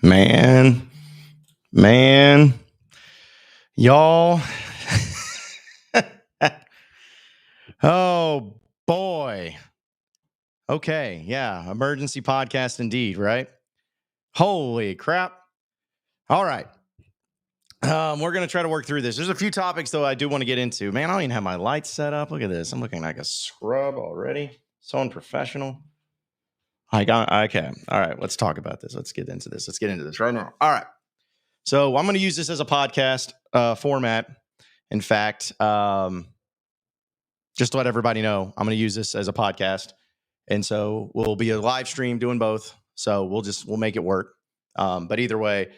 Man, y'all. Oh boy. Okay, yeah, emergency podcast indeed, right? Holy crap. All right. We're gonna try to work through this. There's a few topics though I do want to get into. Man, I don't even have my lights set up. Look at this. I'm looking like a scrub already. So unprofessional. Okay. All right, let's talk about this. Let's get into this. Let's get into this right now. All right. So I'm going to use this as a podcast format. In fact, just to let everybody know, I'm going to use this as a podcast. And so we'll be a live stream doing both. So we'll make it work. But either way,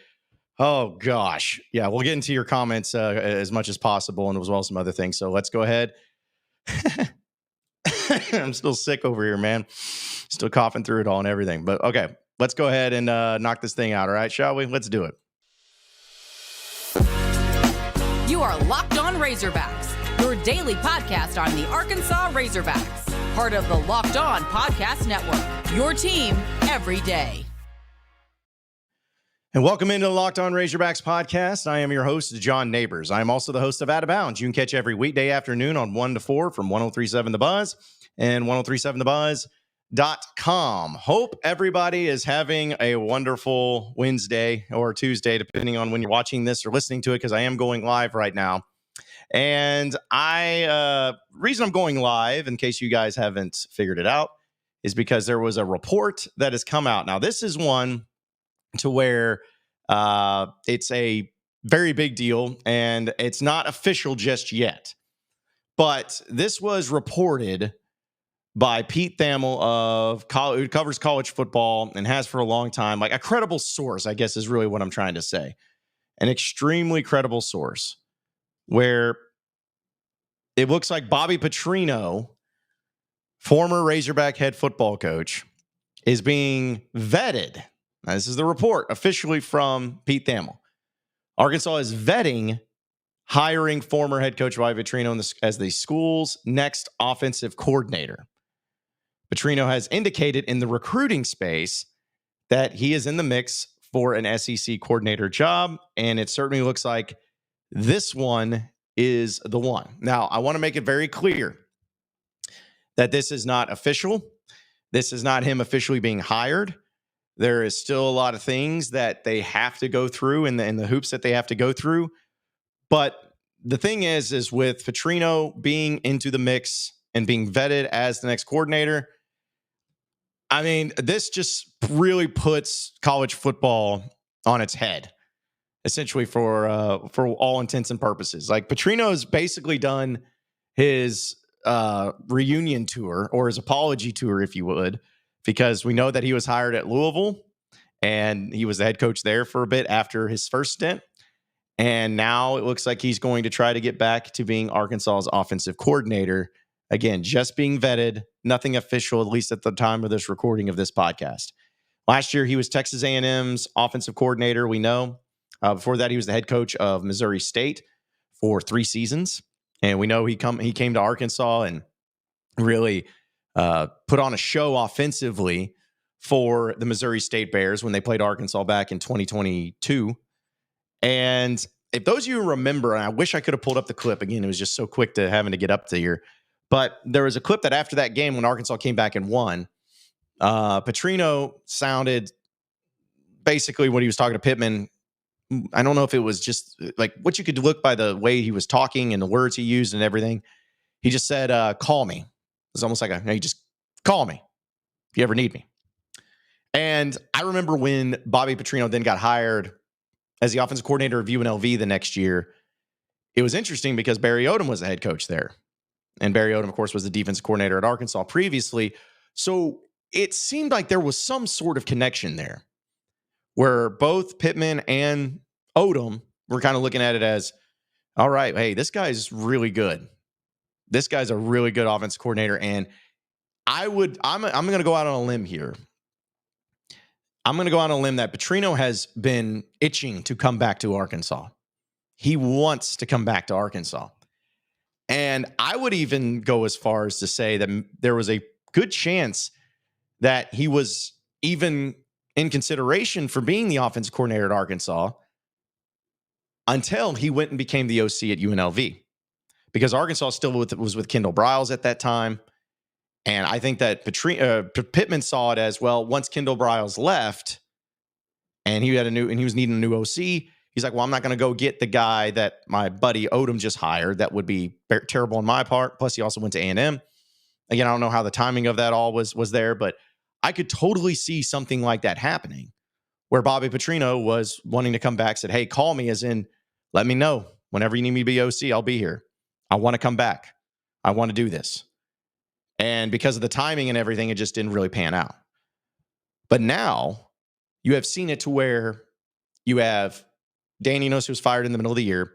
oh gosh. Yeah, we'll get into your comments as much as possible and as well as some other things. So let's go ahead. I'm still sick over here, man. Still coughing through it all and everything. But okay, let's go ahead and knock this thing out. All right, shall we? Let's do it. You are Locked On Razorbacks, your daily podcast on the Arkansas Razorbacks, part of the Locked On Podcast Network, your team every day. And welcome into the Locked On Razorbacks podcast. I am your host, John Nabors. I am also the host of Out of Bounds. You can catch every weekday afternoon on 1 to 4 from 103.7 The Buzz and 103.7thebuzz.com. Hope everybody is having a wonderful Wednesday or Tuesday, depending on when you're watching this or listening to it, because I am going live right now. And reason I'm going live, in case you guys haven't figured it out, is because there was a report that has come out. Now, this is one to where it's a very big deal, and it's not official just yet. But this was reported by Pete Thamel who covers college football and has for a long time, like a credible source, I guess is really what I'm trying to say. An extremely credible source, where it looks like Bobby Petrino, former Razorback head football coach, is being vetted. Now, this is the report officially from Pete Thamel. Arkansas is vetting hiring former head coach Bobby Petrino as the school's next offensive coordinator. Petrino has indicated in the recruiting space that he is in the mix for an SEC coordinator job, and it certainly looks like this one is the one. Now, I want to make it very clear that this is not official. This is not him officially being hired. There is still a lot of things that they have to go through in the hoops that they have to go through. But the thing is with Petrino being into the mix and being vetted as the next coordinator, I mean, this just really puts college football on its head, essentially for all intents and purposes. Like, Petrino's basically done his reunion tour, or his apology tour, if you would, because we know that he was hired at Louisville and he was the head coach there for a bit after his first stint. And now it looks like he's going to try to get back to being Arkansas's offensive coordinator. Again, just being vetted, nothing official, at least at the time of this recording of this podcast. Last year, he was Texas A&M's offensive coordinator, we know. Before that, he was the head coach of Missouri State for 3 seasons. And we know he came to Arkansas and really put on a show offensively for the Missouri State Bears when they played Arkansas back in 2022. And if those of you remember, and I wish I could have pulled up the clip again, it was just so quick to having to get up to here. But there was a clip that after that game when Arkansas came back and won, Petrino sounded basically when he was talking to Pittman. I don't know if it was just like what you could look by the way he was talking and the words he used and everything. He just said, call me. It was almost like you just call me if you ever need me. And I remember when Bobby Petrino then got hired as the offensive coordinator of UNLV the next year, it was interesting because Barry Odom was the head coach there. And Barry Odom, of course, was the defensive coordinator at Arkansas previously. So it seemed like there was some sort of connection there where both Pittman and Odom were kind of looking at it as, all right, hey, this guy's really good. This guy's a really good offensive coordinator. And I'm going to go out on a limb here. I'm going to go out on a limb that Petrino has been itching to come back to Arkansas. He wants to come back to Arkansas. And I would even go as far as to say that there was a good chance that he was even in consideration for being the offensive coordinator at Arkansas until he went and became the OC at UNLV. Because Arkansas still was with Kendall Briles at that time. And I think that Pittman saw it as, well, once Kendall Briles left and he was needing a new OC, he's like, well, I'm not going to go get the guy that my buddy Odom just hired. That would be terrible on my part. Plus, he also went to A&M. Again, I don't know how the timing of that all was there, but I could totally see something like that happening where Bobby Petrino was wanting to come back, said, hey, call me, as in, let me know. Whenever you need me to be OC, I'll be here. I want to come back. I want to do this. And because of the timing and everything, it just didn't really pan out. But now you have seen it to where you have Dan Enos, who was fired in the middle of the year,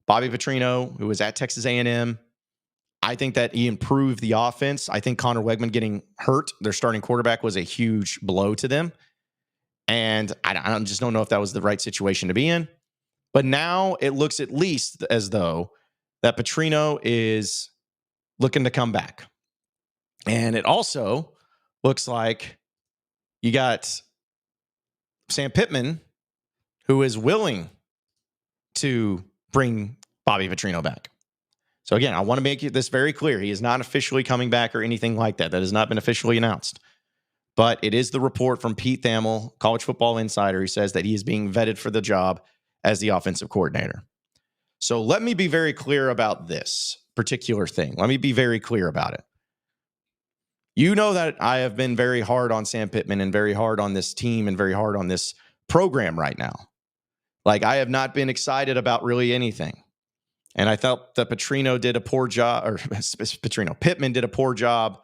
Bobby Petrino, who was at Texas A&M. I think that he improved the offense. I think Connor Wegman getting hurt, their starting quarterback, was a huge blow to them. And I just don't know if that was the right situation to be in. But now it looks at least as though that Petrino is looking to come back. And it also looks like you got Sam Pittman, who is willing to bring Bobby Petrino back. So again, I want to make this very clear. He is not officially coming back or anything like that. That has not been officially announced. But it is the report from Pete Thamel, College Football Insider, who says that he is being vetted for the job as the offensive coordinator. So let me be very clear about this particular thing. Let me be very clear about it. You know that I have been very hard on Sam Pittman and very hard on this team and very hard on this program right now. Like, I have not been excited about really anything. And I felt that Pittman did a poor job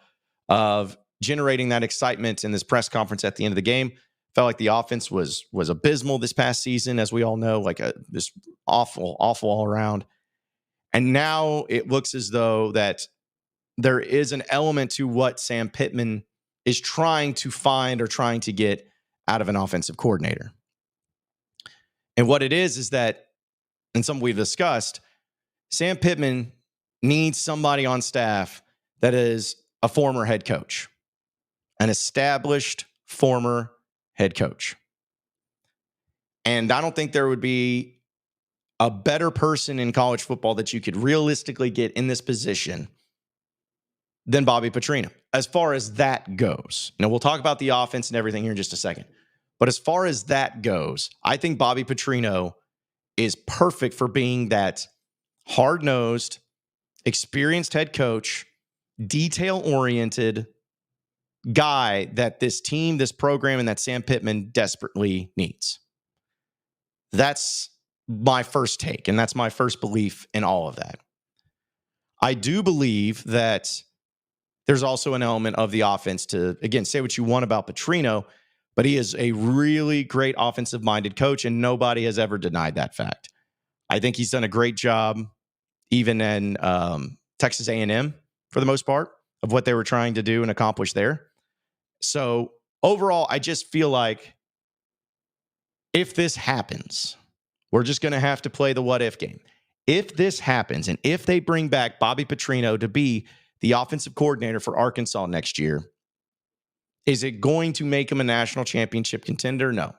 of generating that excitement in this press conference at the end of the game. Felt like the offense was abysmal this past season, as we all know, like this awful all around. And now it looks as though that there is an element to what Sam Pittman is trying to find or trying to get out of an offensive coordinator. And what it is that, and something we've discussed, Sam Pittman needs somebody on staff that is a former head coach, an established former head coach. And I don't think there would be a better person in college football that you could realistically get in this position than Bobby Petrino, as far as that goes. Now, we'll talk about the offense and everything here in just a second. But as far as that goes, I think Bobby Petrino is perfect for being that hard-nosed, experienced head coach, detail-oriented guy that this team, this program, and that Sam Pittman desperately needs. That's my first take, and that's my first belief in all of that. I do believe that there's also an element of the offense to, again, say what you want about Petrino, but he is a really great offensive-minded coach, and nobody has ever denied that fact. I think he's done a great job, even in Texas A&M, for the most part, of what they were trying to do and accomplish there. So overall, I just feel like if this happens, we're just going to have to play the what-if game. If this happens, and if they bring back Bobby Petrino to be the offensive coordinator for Arkansas next year, is it going to make him a national championship contender? No.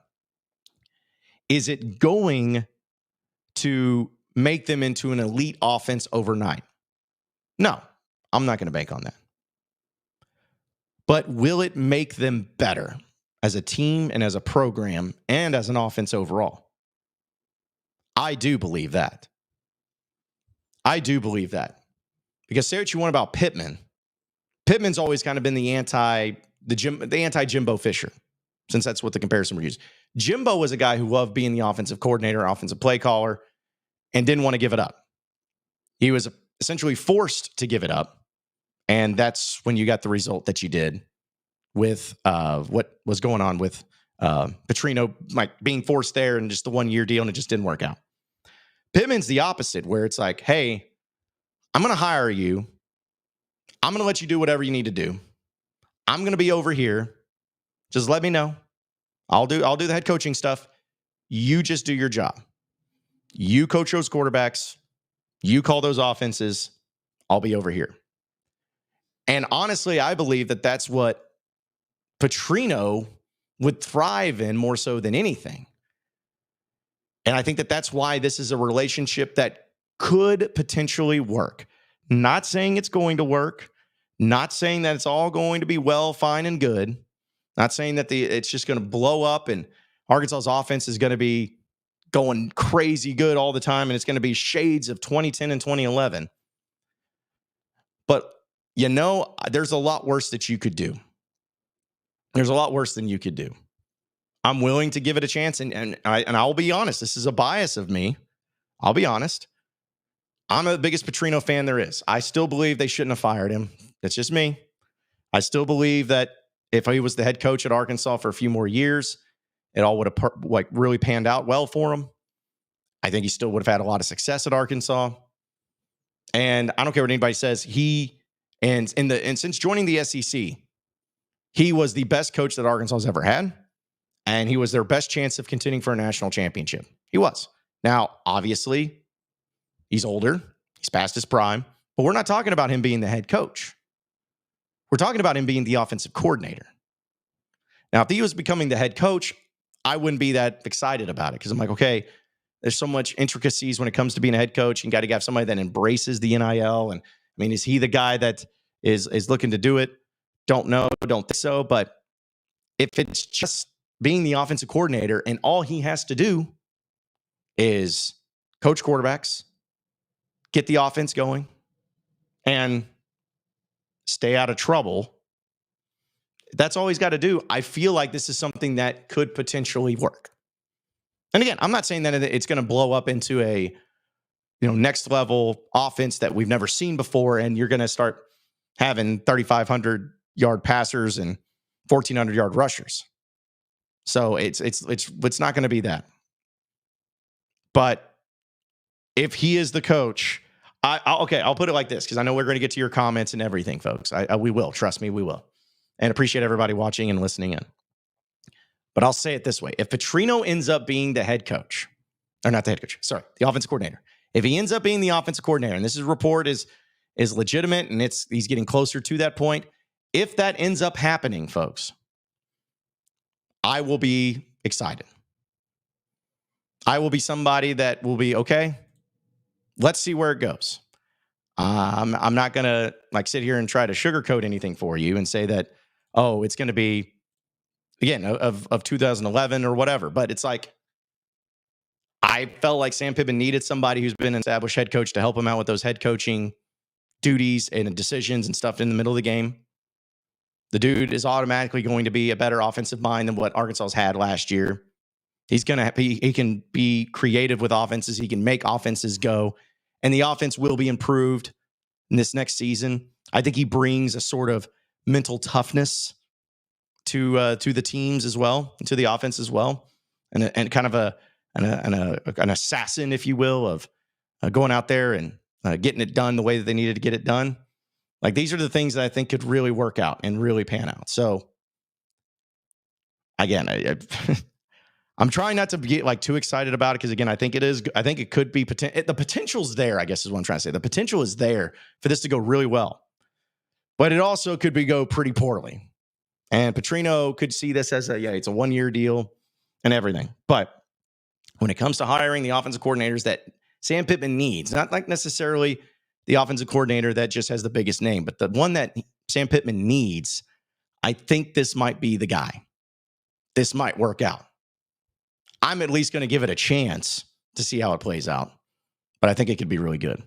Is it going to make them into an elite offense overnight? No, I'm not going to bank on that. But will it make them better as a team and as a program and as an offense overall? I do believe that. I do believe that. Because say what you want about Pittman. Pittman's always kind of been the anti-Jimbo Fisher, since that's what the comparison we're using. Jimbo was a guy who loved being the offensive coordinator, offensive play caller, and didn't want to give it up. He was essentially forced to give it up, and that's when you got the result that you did with what was going on with Petrino, like being forced there and just the 1-year deal, and it just didn't work out. Pittman's the opposite, where it's like, hey, I'm going to hire you. I'm going to let you do whatever you need to do. I'm going to be over here. Just let me know. I'll do the head coaching stuff. You just do your job. You coach those quarterbacks. You call those offenses. I'll be over here. And honestly, I believe that that's what Petrino would thrive in more so than anything. And I think that that's why this is a relationship that could potentially work. Not saying it's going to work. Not saying that it's all going to be well, fine, and good. Not saying that it's just going to blow up and Arkansas's offense is going to be going crazy good all the time and it's going to be shades of 2010 and 2011. But, there's a lot worse that you could do. There's a lot worse than you could do. I'm willing to give it a chance, and I'll be honest. This is a bias of me. I'll be honest. I'm the biggest Petrino fan there is. I still believe they shouldn't have fired him. That's just me. I still believe that if he was the head coach at Arkansas for a few more years, it all would have really panned out well for him. I think he still would have had a lot of success at Arkansas. And I don't care what anybody says. And since joining the SEC, he was the best coach that Arkansas has ever had. And he was their best chance of contending for a national championship. He was. Now, obviously, he's older. He's past his prime. But we're not talking about him being the head coach. We're talking about him being the offensive coordinator. Now, if he was becoming the head coach, I wouldn't be that excited about it because I'm like, okay, there's so much intricacies when it comes to being a head coach. You got to have somebody that embraces the NIL. And I mean, is he the guy that is looking to do it? Don't know. Don't think so. But if it's just being the offensive coordinator and all he has to do is coach quarterbacks, get the offense going, and stay out of trouble, that's all he's got to do. I feel like this is something that could potentially work. And again, I'm not saying that it's going to blow up into a next level offense that we've never seen before, and you're going to start having 3,500 yard passers and 1,400 yard rushers. So it's not going to be that. But if he is the coach, I'll put it like this because I know we're going to get to your comments and everything, folks. We will. Trust me, we will. And appreciate everybody watching and listening in. But I'll say it this way. If Petrino ends up being the head coach, or not the head coach, sorry, the offensive coordinator. If he ends up being the offensive coordinator, and this report is legitimate and he's getting closer to that point, if that ends up happening, folks, I will be excited. I will be somebody that will be, okay, let's see where it goes. I'm not going to sit here and try to sugarcoat anything for you and say that, oh, it's going to be, again, of 2011 or whatever. But it's like, I felt like Sam Pittman needed somebody who's been an established head coach to help him out with those head coaching duties and decisions and stuff in the middle of the game. The dude is automatically going to be a better offensive mind than what Arkansas's had last year. He can be creative with offenses. He can make offenses go, and the offense will be improved in this next season. I think he brings a sort of mental toughness to the teams as well, to the offense as well, and kind of an assassin, if you will, of going out there and getting it done the way that they needed to get it done. Like, these are the things that I think could really work out and really pan out. So, again, I'm trying not to get too excited about it because, again, I think it could be the potential's there, I guess is what I'm trying to say. The potential is there for this to go really well, but it also could go pretty poorly. And Petrino could see this as it's a 1-year deal and everything. But when it comes to hiring the offensive coordinators that Sam Pittman needs, not necessarily the offensive coordinator that just has the biggest name, but the one that Sam Pittman needs, I think this might be the guy. This might work out. I'm at least going to give it a chance to see how it plays out, but I think it could be really good.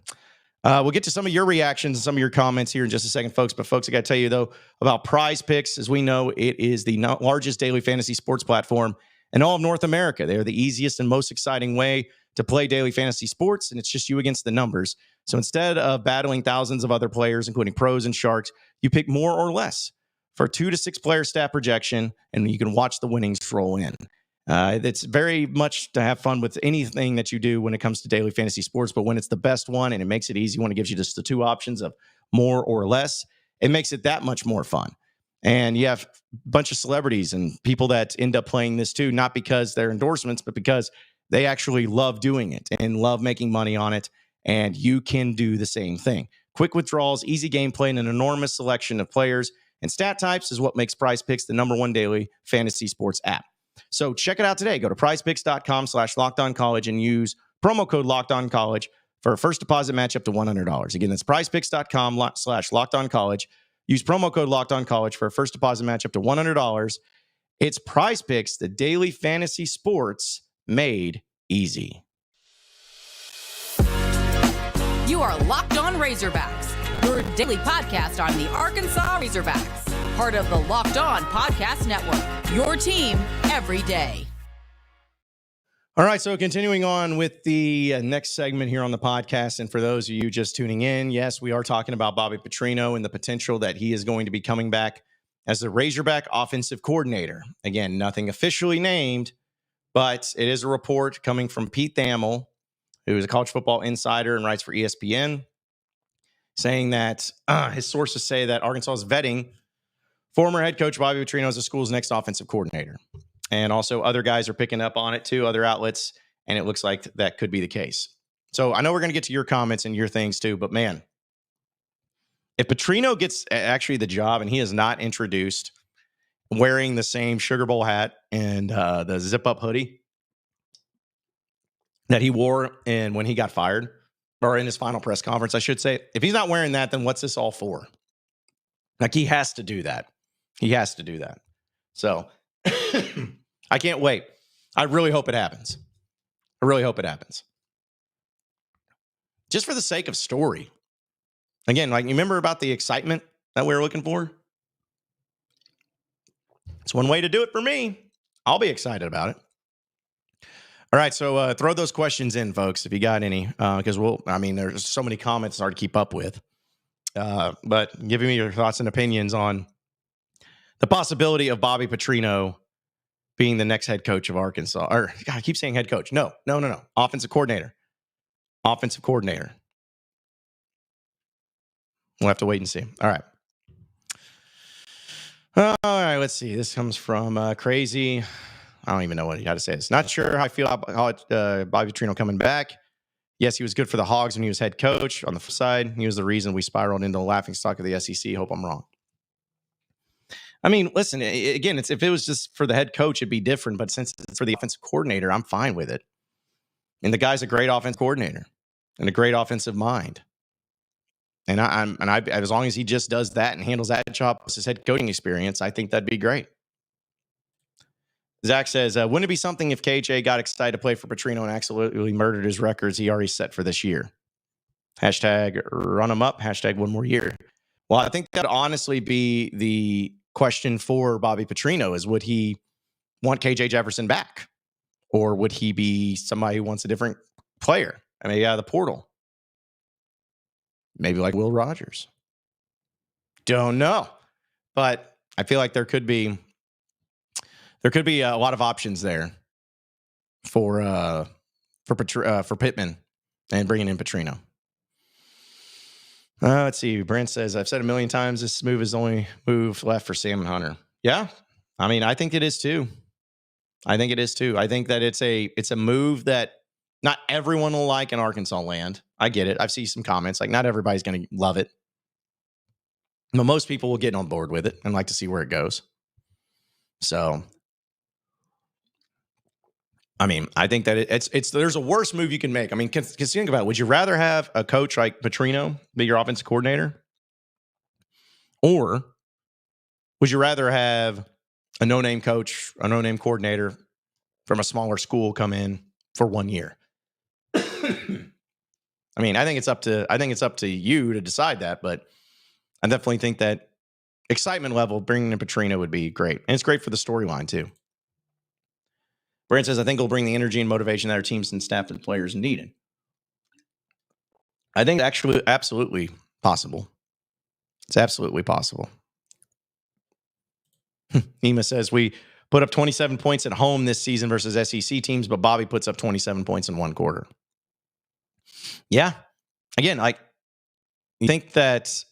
We'll get to some of your reactions and some of your comments here in just a second, folks. But, folks, I got to tell you, though, about PrizePicks. As we know, it is the largest daily fantasy sports platform in all of North America. They are the easiest and most exciting way to play daily fantasy sports, and it's just you against the numbers. So instead of battling thousands of other players, including pros and sharks, you pick more or less for 2 to 6 player stat projection, and you can watch the winnings roll in. It's very much to have fun with anything that you do when it comes to daily fantasy sports, but when it's the best one and it makes it easy, when it gives you just the 2 options of more or less, it makes it that much more fun. And you have a bunch of celebrities and people that end up playing this too, not because they're endorsements, but because they actually love doing it and love making money on it. And you can do the same thing. Quick withdrawals, easy gameplay, and an enormous selection of players and stat types is what makes PrizePicks the #1 daily fantasy sports app. So check it out today. Go to prizepicks.com/lockedoncollege and use promo code LockedOnCollege for a first deposit match up to $100. Again, that's prizepicks.com/lockedoncollege. Use promo code LockedOnCollege for a first deposit match up to $100. It's PrizePicks, the daily fantasy sports made easy. You are Locked On Razorbacks, your daily podcast on the Arkansas Razorbacks, part of the Locked On Podcast Network, your team every day. All right, so continuing on with the next segment here on the podcast, and for those of you just tuning in, yes, we are talking about Bobby Petrino and the potential that he is going to be coming back as the Razorback offensive coordinator. Again, nothing officially named, but it is a report coming from Pete Thamel, who is a college football insider and writes for ESPN, saying that his sources say that Arkansas is vetting former head coach Bobby Petrino as the school's next offensive coordinator. And also other guys are picking up on it too, other outlets, and it looks like that could be the case. So I know we're going to get to your comments and your things too, but man, if Petrino gets actually the job and he is not introduced wearing the same Sugar Bowl hat and the zip-up hoodie that he wore when he got fired, or in his final press conference, I should say, if he's not wearing that, then what's this all for? Like, he has to do that. He has to do that. So I can't wait. I really hope it happens. I really hope it happens. Just for the sake of story. Again, like, you remember about the excitement that we were looking for? It's one way to do it for me. I'll be excited about it. All right, so throw those questions in, folks, if you got any, because there's so many comments it's hard to keep up with. But give me your thoughts and opinions on the possibility of Bobby Petrino being the next head coach of Arkansas. Or, God, I keep saying head coach. No. Offensive coordinator. Offensive coordinator. We'll have to wait and see. All right. All right, let's see. This comes from Crazy. I don't even know how to say this. Not sure how I feel about Bobby Petrino coming back. Yes, he was good for the Hogs when he was head coach. On the flip side, he was the reason we spiraled into the laughingstock of the SEC. Hope I'm wrong. I mean, listen, again, if it was just for the head coach, it'd be different. But since it's for the offensive coordinator, I'm fine with it. And the guy's a great offensive coordinator and a great offensive mind. And I as long as he just does that and handles that job as his head coaching experience, I think that'd be great. Zach says, wouldn't it be something if KJ got excited to play for Petrino and absolutely murdered his records he already set for this year? Hashtag run him up. Hashtag one more year. Well, I think that'd honestly be the question for Bobby Petrino is, would he want KJ Jefferson back? Or would he be somebody who wants a different player? I mean, the portal. Maybe like Will Rogers. Don't know. But I feel like there could be a lot of options there for Pittman and bringing in Petrino. Let's see. Brent says, I've said a million times this move is the only move left for Sam and Hunter. Yeah, I mean, I think it is too. I think that it's a move that not everyone will like in Arkansas land. I get it. I've seen some comments like not everybody's going to love it, but most people will get on board with it and like to see where it goes. So, I mean, I think that there's a worse move you can make. I mean, because think about it. Would you rather have a coach like Petrino be your offensive coordinator? Or would you rather have a no-name coach, a no-name coordinator from a smaller school come in for 1 year? I mean, I think it's up to you to decide that, but I definitely think that excitement level bringing in Petrino would be great. And it's great for the storyline too. Brand says, I think it'll bring the energy and motivation that our teams and staff and players needed. I think actually absolutely possible. It's absolutely possible. Nima says, we put up 27 points at home this season versus SEC teams, but Bobby puts up 27 points in one quarter. Yeah. Again, like, you think that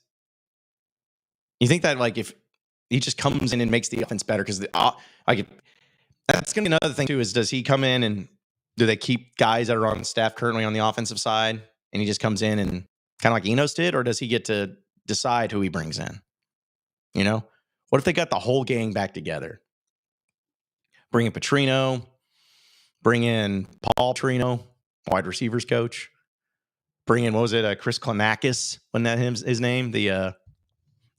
like if he just comes in and makes the offense better, because that's going to be another thing too, is does he come in and do they keep guys that are on staff currently on the offensive side and he just comes in and kind of like Enos did, or does he get to decide who he brings in? You know, What if they got the whole gang back together? Bring in Petrino, bring in Paul Petrino, wide receivers coach. Bring in, Chris Klimakis, wasn't that his name? The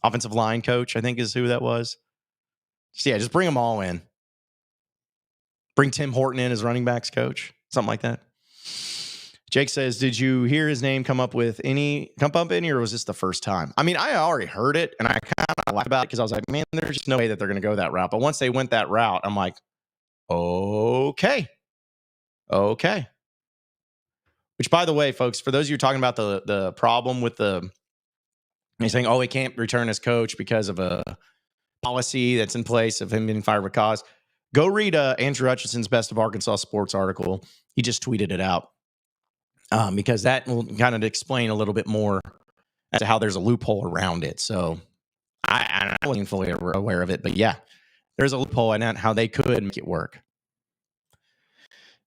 offensive line coach, I think is who that was. Just bring them all in. Bring Tim Horton in as running backs coach, something like that. Jake says, did you hear his name come up any, or was this the first time? I mean, I already heard it, and I kind of laughed about it because I was like, man, there's just no way that they're going to go that route. But once they went that route, I'm like, okay. Which, by the way, folks, for those of you talking about the problem with you're saying, oh, he can't return as coach because of a policy that's in place of him being fired with cause. Go read Andrew Hutchinson's Best of Arkansas Sports article. He just tweeted it out because that will kind of explain a little bit more as to how there's a loophole around it. So I wasn't fully aware of it, but yeah, there's a loophole in that how they could make it work.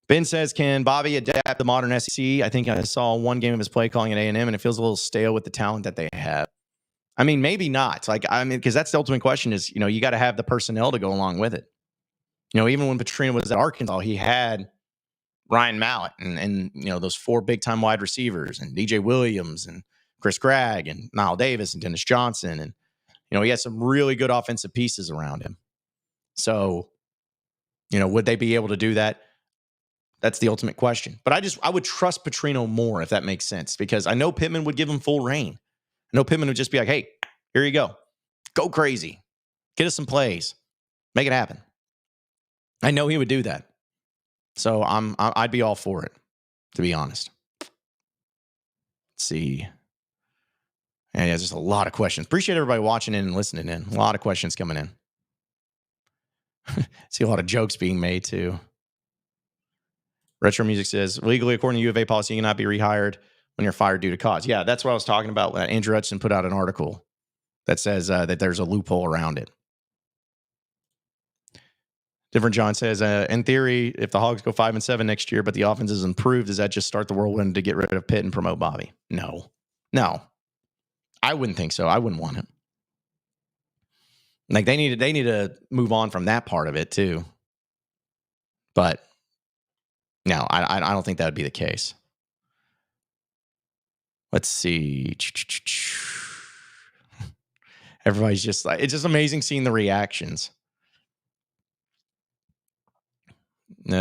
Ben says, can Bobby adapt the modern SEC? I think I saw one game of his play calling at A&M, and it feels a little stale with the talent that they have. I mean, maybe not. Because that's the ultimate question is, you got to have the personnel to go along with it. Even when Petrino was at Arkansas, he had Ryan Mallett and those 4 big-time wide receivers and DJ Williams and Chris Gregg and Niall Davis and Dennis Johnson. And, he had some really good offensive pieces around him. So, would they be able to do that? That's the ultimate question. But I would trust Petrino more, if that makes sense, because I know Pittman would give him full reign. I know Pittman would just be like, hey, here you go. Go crazy. Get us some plays. Make it happen. I know he would do that. So I'd be all for it, to be honest. Let's see. And yeah, just a lot of questions. Appreciate everybody watching in and listening in. A lot of questions coming in. See a lot of jokes being made, too. Retro Music says, legally, according to U of A policy, you cannot be rehired when you're fired due to cause. Yeah, that's what I was talking about. Andrew Hutchinson put out an article that says that there's a loophole around it. Different John says, in theory, if the Hogs go 5-7 next year, but the offense is improved, does that just start the whirlwind to get rid of Pitt and promote Bobby? No. I wouldn't think so. I wouldn't want him. They need to move on from that part of it too. But no, I don't think that would be the case. Let's see. Everybody's just like, it's just amazing seeing the reactions.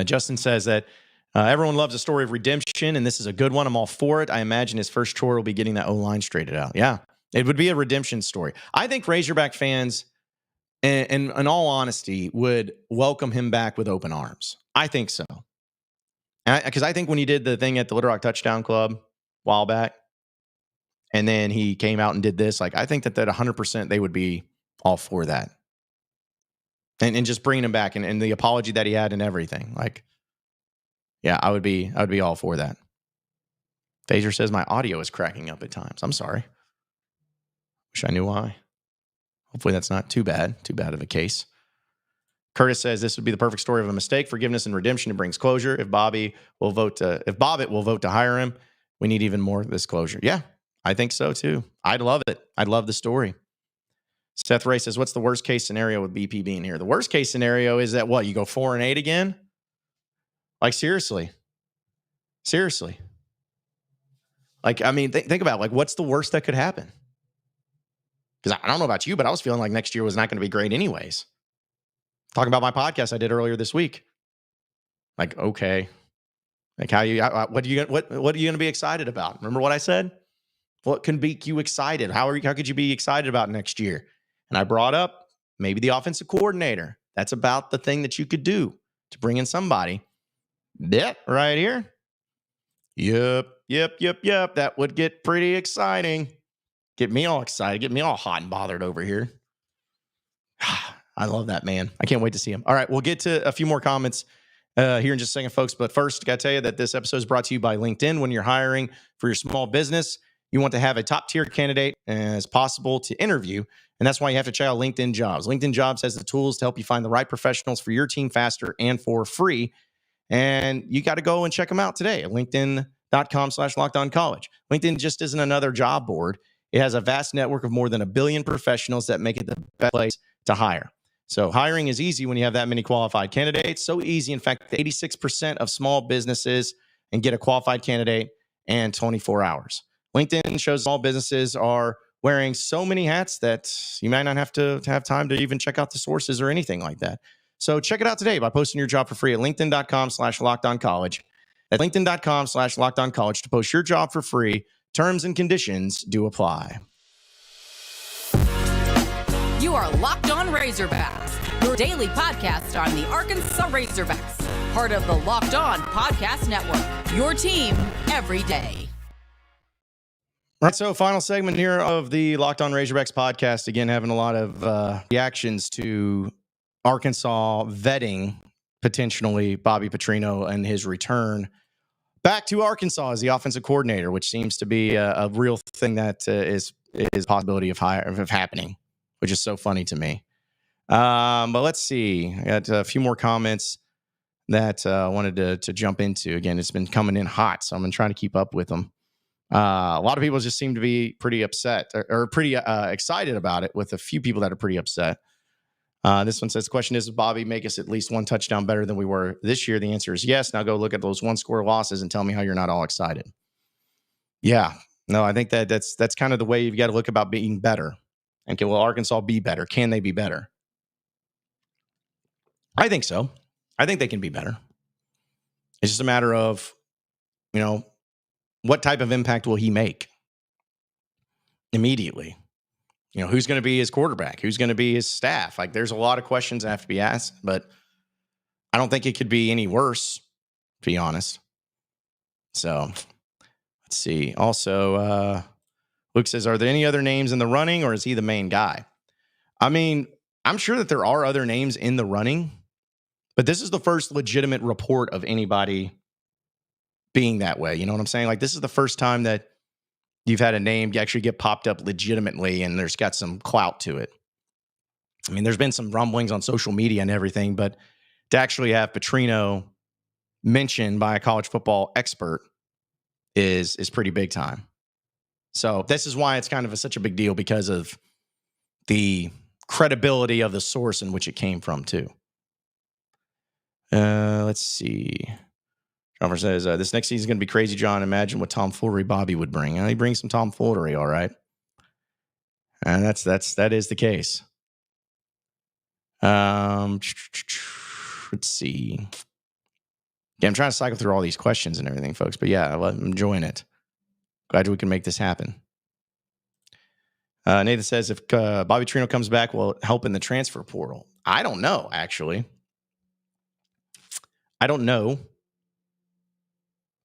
Justin says that everyone loves a story of redemption, and this is a good one. I'm all for it. I imagine his first chore will be getting that O-line straightened out. Yeah, it would be a redemption story. I think Razorback fans, in all honesty, would welcome him back with open arms. I think so. Because I think when he did the thing at the Little Rock Touchdown Club a while back, and then he came out and did this, I think that 100% they would be all for that. And just bringing him back and the apology that he had and everything. Yeah, I would be all for that. Phaser says my audio is cracking up at times. I'm sorry. Wish I knew why. Hopefully that's not too bad of a case. Curtis says this would be the perfect story of a mistake, forgiveness and redemption. It brings closure. If Bobbitt will vote to hire him, we need even more of this closure. Yeah, I think so too. I'd love it. I'd love the story. Seth Ray says, what's the worst case scenario with BP being here? The worst case scenario is that you go 4-8 again? Seriously. Think about it. What's the worst that could happen? Because I don't know about you, but I was feeling like next year was not going to be great anyways. Talking about my podcast I did earlier this week. Okay. What are you going to be excited about? Remember what I said? What can make you excited? How could you be excited about next year? And I brought up maybe the offensive coordinator. That's about the thing that you could do to bring in somebody. That right here. Yep. That would get pretty exciting. Get me all excited. Get me all hot and bothered over here. I love that, man. I can't wait to see him. All right, we'll get to a few more comments here in just a second, folks. But first, got to tell you that this episode is brought to you by LinkedIn. When you're hiring for your small business, you want to have a top-tier candidate as possible to interview, and that's why you have to check out LinkedIn Jobs. LinkedIn Jobs has the tools to help you find the right professionals for your team faster and for free, and you got to go and check them out today at linkedin.com/lockedoncollege. LinkedIn just isn't another job board. It has a vast network of more than 1 billion professionals that make it the best place to hire. So hiring is easy when you have that many qualified candidates. So easy, in fact, 86% of small businesses can get a qualified candidate in 24 hours. LinkedIn shows small businesses are wearing so many hats that you might not have to have time to even check out the sources or anything like that. So check it out today by posting your job for free at linkedin.com/lockedoncollege. At linkedin.com/lockedoncollege to post your job for free. Terms and conditions do apply. You are Locked On Razorbacks, your daily podcast on the Arkansas Razorbacks, part of the Locked On Podcast Network, your team every day. All right, so final segment here of the Locked On Razorbacks podcast. Again, having a lot of reactions to Arkansas vetting potentially Bobby Petrino and his return back to Arkansas as the offensive coordinator, which seems to be a real thing that is a possibility of happening, which is so funny to me. But let's see. I got a few more comments that I wanted to jump into. Again, it's been coming in hot, so I'm going to try to keep up with them. A lot of people just seem to be pretty upset or pretty excited about it, with a few people that are pretty upset. This one says, the question is, does Bobby make us at least one touchdown better than we were this year? The answer is yes. Now go look at those one-score losses and tell me how you're not all excited. Yeah. No, I think that's kind of the way you've got to look about being better. And will Arkansas be better? Can they be better? I think so. I think they can be better. It's just a matter of, what type of impact will he make immediately? Who's going to be his quarterback? Who's going to be his staff? Like, there's a lot of questions that have to be asked, but I don't think it could be any worse, to be honest. So let's see. Also, Luke says, are there any other names in the running, or is he the main guy? I mean, I'm sure that there are other names in the running, but this is the first legitimate report of anybody being that way. You know what I'm saying? Like, this is the first time that you've had a name actually get popped up legitimately, and there's got some clout to it. I mean, there's been some rumblings on social media and everything, but to actually have Petrino mentioned by a college football expert is pretty big time. So this is why it's kind of such a big deal, because of the credibility of the source in which it came from, too. Let's see. Trevor says, this next season is going to be crazy, John. Imagine what tomfoolery Bobby would bring. He brings some tomfoolery, all right. And that is the case. Let's see. Yeah, I'm trying to cycle through all these questions and everything, folks. But yeah, I'm enjoying it. Glad we can make this happen. Nathan says, if Bobby Petrino comes back, will it help in the transfer portal? I don't know, actually. I don't know.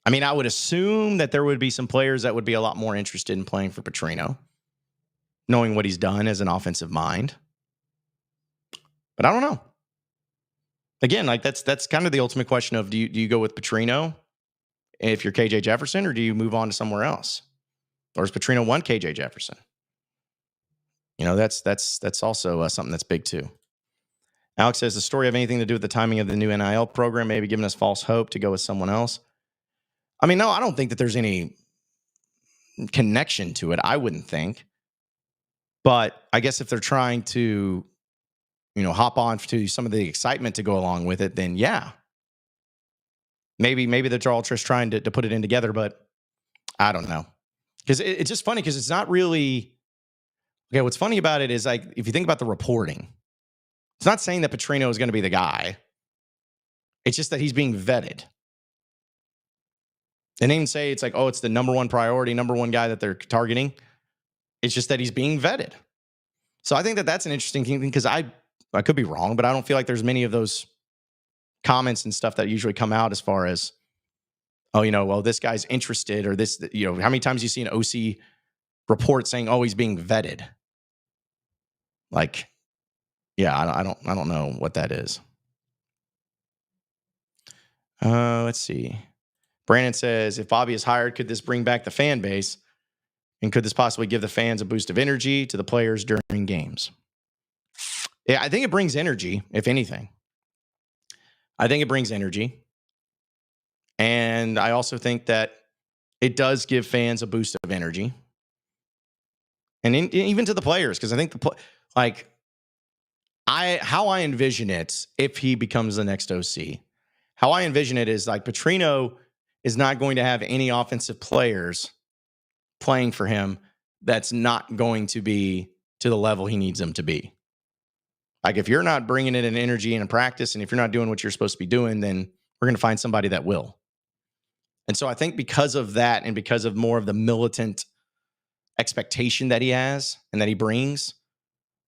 I mean, I would assume that there would be some players that would be a lot more interested in playing for Petrino, knowing what he's done as an offensive mind. But I don't know. Again, like that's kind of the ultimate question of, do you go with Petrino if you're KJ Jefferson, or do you move on to somewhere else? Or is Petrino one KJ Jefferson? That's also something that's big too. Alex says, the story have anything to do with the timing of the new NIL program, maybe giving us false hope to go with someone else? I mean, no, I don't think that there's any connection to it. I wouldn't think. But I guess if they're trying to, hop on to some of the excitement to go along with it, then yeah. Maybe they're all just trying to put it in together, but I don't know. Because it's just funny, because it's not really... Okay, what's funny about it is, like, if you think about the reporting, it's not saying that Petrino is going to be the guy. It's just that he's being vetted. They didn't even say it's like, oh, it's the number one priority, number one guy that they're targeting. It's just that he's being vetted. So I think that that's an interesting thing, because I could be wrong, but I don't feel like there's many of those comments and stuff that usually come out as far as, oh, well, this guy's interested, or this, how many times you see an OC report saying, oh, he's being vetted? Like, yeah, I don't know what that is. Let's see. Brandon says, if Bobby is hired, could this bring back the fan base? And could this possibly give the fans a boost of energy to the players during games? Yeah, I think it brings energy, if anything. I think it brings energy. And I also think that it does give fans a boost of energy. And even to the players, because I think how I envision it, if he becomes the next OC, how I envision it is like Petrino is not going to have any offensive players playing for him that's not going to be to the level he needs them to be. Like if you're not bringing in an energy and a practice, and if you're not doing what you're supposed to be doing, then we're going to find somebody that will. And so I think because of that, and because of more of the militant expectation that he has and that he brings,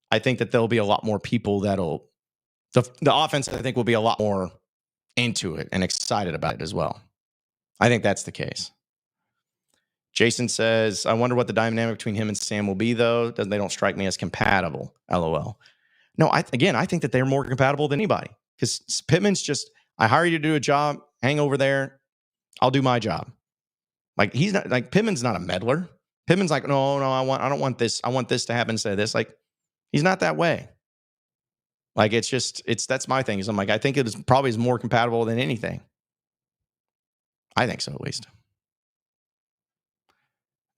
I think that there'll be a lot more people that'll, the offense, I think, will be a lot more into it and excited about it as well. I think that's the case. Jason says, I wonder what the dynamic between him and Sam will be, though. They don't strike me as compatible. LOL. No, I think that they're more compatible than anybody, because Pittman's just, I hire you to do a job, hang over there, I'll do my job. Like he's not, like Pittman's not a meddler. Pittman's like, no, I don't want this. I want this to happen instead of this. Like he's not that way. Like that's my thing. Is I'm like, I think it is probably is more compatible than anything. I think so, at least.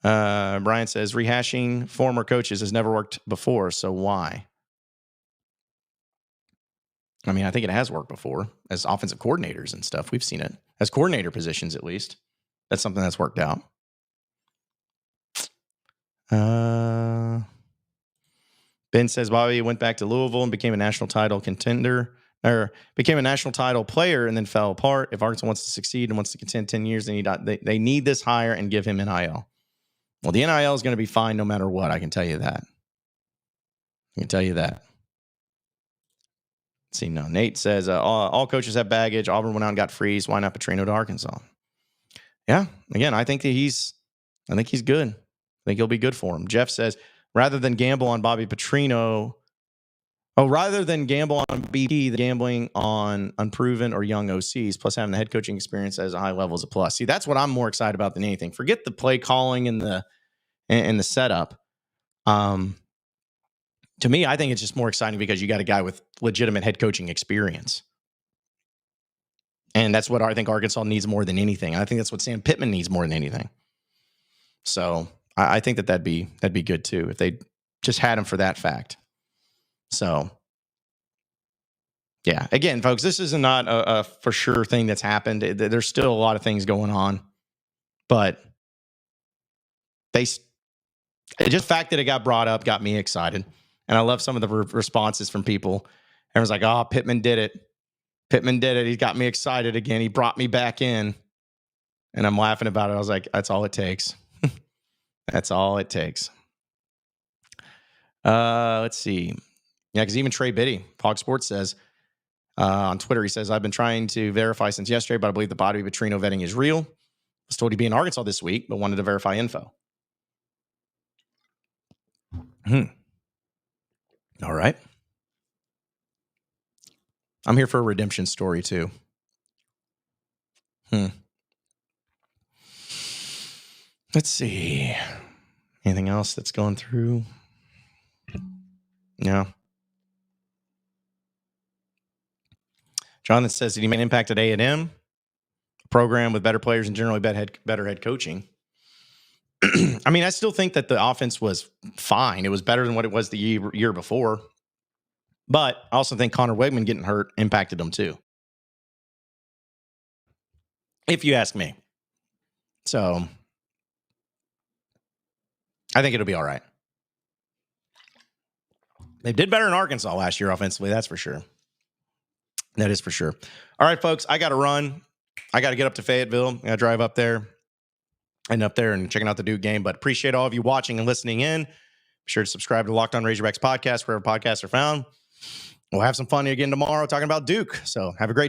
Brian says rehashing former coaches has never worked before, so why? I mean, I think it has worked before as offensive coordinators and stuff. We've seen it as coordinator positions, at least. That's something that's worked out. Ben says Bobby went back to Louisville and became a national title contender, or became a national title player and then fell apart. If Arkansas wants to succeed and wants to contend 10 years, they need this hire and give him NIL. Well, the NIL is going to be fine no matter what. I can tell you that. Let's see, no. Nate says all coaches have baggage. Auburn went out and got Freeze. Why not Petrino to Arkansas? Yeah, again, I think he's good. I think he'll be good for him. Jeff says rather than gamble on Bobby Petrino, rather than gamble on BP, the gambling on unproven or young OCs, plus having the head coaching experience as a high level is a plus. See, that's what I'm more excited about than anything. Forget the play calling and the setup. To me, I think it's just more exciting because you got a guy with legitimate head coaching experience. And that's what I think Arkansas needs more than anything. I think that's what Sam Pittman needs more than anything. So I think that'd be good too if they just had him for that fact. So, yeah. Again, folks, this is not a for sure thing that's happened. There's still a lot of things going on, but just the fact that it got brought up got me excited. And I love some of the responses from people. Everyone's like, oh, Pittman did it. Pittman did it. He got me excited again. He brought me back in. And I'm laughing about it. I was like, that's all it takes. That's all it takes. Let's see. Yeah, because even Trey Biddy, Fox Sports says on Twitter, he says, I've been trying to verify since yesterday, but I believe the Bobby Petrino vetting is real. I was told he'd be in Arkansas this week, but wanted to verify info. All right. I'm here for a redemption story too. Let's see. Anything else that's going through? No. Jonathan says, did he make an impact at A&M? Program with better players and generally better head coaching. I mean, I still think that the offense was fine. It was better than what it was the year before. But I also think Connor Wegman getting hurt impacted them too. If you ask me. So I think it'll be all right. They did better in Arkansas last year offensively, that's for sure. That is for sure. All right, folks, I got to run. I got to get up to Fayetteville. I got to drive up there and checking out the Duke game. But appreciate all of you watching and listening in. Be sure to subscribe to Locked On Razorbacks podcast, wherever podcasts are found. We'll have some fun again tomorrow talking about Duke. So have a great day.